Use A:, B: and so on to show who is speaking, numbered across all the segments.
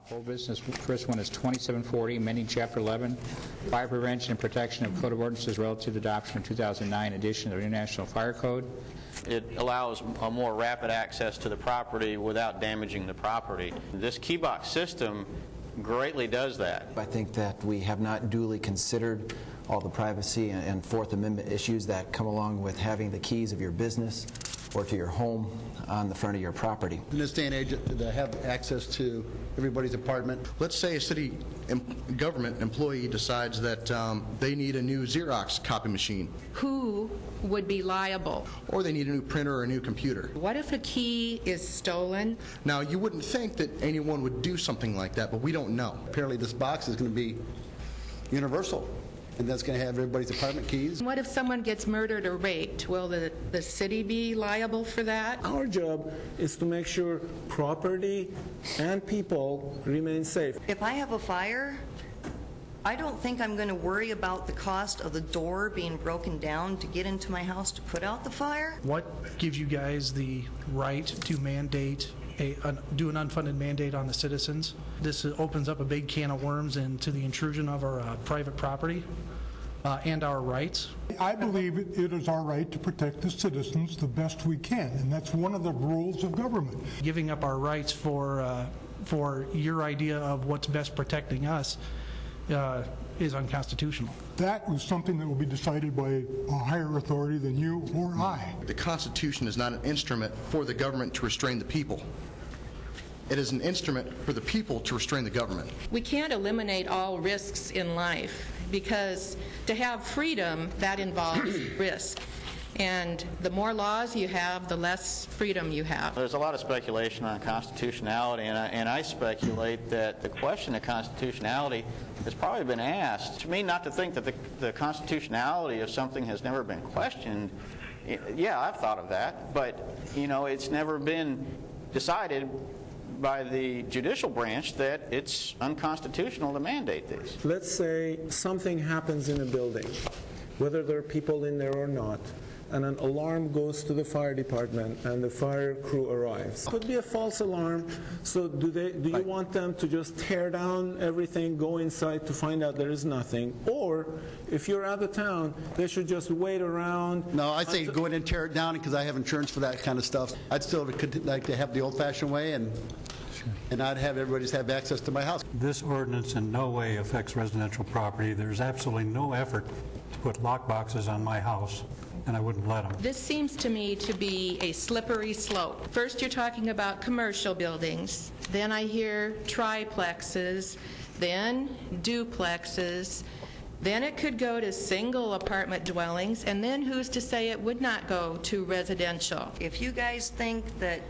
A: Whole business. First one is 2740, amending Chapter 11, Fire Prevention and Protection of Code of Ordinances relative to the adoption of 2009 edition of the International Fire Code.
B: It allows a more rapid access to the property without damaging the property. This key box system greatly does that.
C: I think that we have not duly considered all the privacy and Fourth Amendment issues that come along with having the keys of your business or to your home on the front of your property.
D: In this day and age, to have access to everybody's apartment.
E: Let's say a city government employee decides that they need a new Xerox copy machine.
F: Who would be liable?
E: Or they need a new printer or a new computer.
F: What if a key is stolen?
E: Now, you wouldn't think that anyone would do something like that, but we don't know.
D: Apparently this box is going to be universal, and that's going to have everybody's apartment keys.
F: What if someone gets murdered or raped? Will the city be liable for that?
G: Our job is to make sure property and people remain safe.
H: If I have a fire, I don't think I'm going to worry about the cost of the door being broken down to get into my house to put out the fire.
I: What gives you guys the right to mandate, do an unfunded mandate on the citizens? This opens up a big can of worms into the intrusion of our private property and our rights.
J: I believe it is our right to protect the citizens the best we can, and that's one of the rules of government.
I: Giving up our rights for your idea of what's best protecting us is unconstitutional.
J: That is something that will be decided by a higher authority than you or I.
E: The Constitution is not an instrument for the government to restrain the people. It is an instrument for the people to restrain the government.
F: We can't eliminate all risks in life, because to have freedom, that involves risk. And the more laws you have, the less freedom you have.
B: There's a lot of speculation on constitutionality, and I speculate that the question of constitutionality has probably been asked. To me, not to think that the constitutionality of something has never been questioned, yeah, I've thought of that, but it's never been decided by the judicial branch that it's unconstitutional to mandate this.
G: Let's say something happens in a building, whether there are people in there or not, and an alarm goes to the fire department and the fire crew arrives. Could be a false alarm, so do you want them to just tear down everything, go inside to find out there is nothing? Or if you're out of town, they should just wait around?
D: No, I say go in and tear it down, because I have insurance for that kind of stuff. I'd still like to have the old-fashioned way, and not have everybody just have access to my house.
K: This ordinance in no way affects residential property. There's absolutely no effort to put lock boxes on my house, and I wouldn't let them.
F: This seems to me to be a slippery slope. First you're talking about commercial buildings, then I hear triplexes, then duplexes, then it could go to single apartment dwellings, and then who's to say it would not go to residential?
H: If you guys think that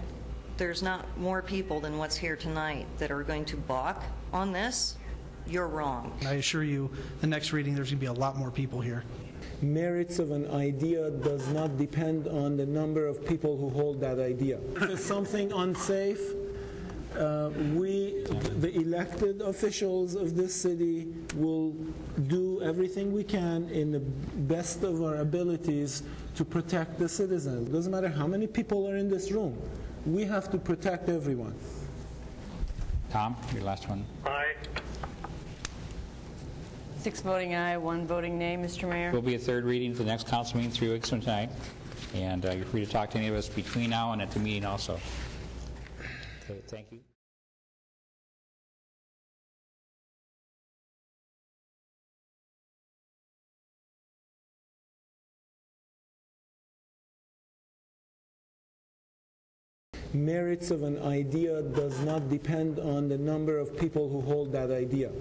H: there's not more people than what's here tonight that are going to balk on this, you're wrong.
I: I assure you, the next reading, there's going to be a lot more people here.
G: Merits of an idea does not depend on the number of people who hold that idea. If it's something unsafe, the elected officials of this city will do everything we can in the best of our abilities to protect the citizens. It doesn't matter how many people are in this room. We have to protect everyone.
A: Tom, your last one.
L: Aye.
M: 6 voting aye, 1 voting nay, Mr. Mayor.
A: Will be a third reading for the next council meeting 3 weeks from tonight. And you're free to talk to any of us between now and at the meeting also. Okay, thank you.
G: Merits of an idea does not depend on the number of people who hold that idea.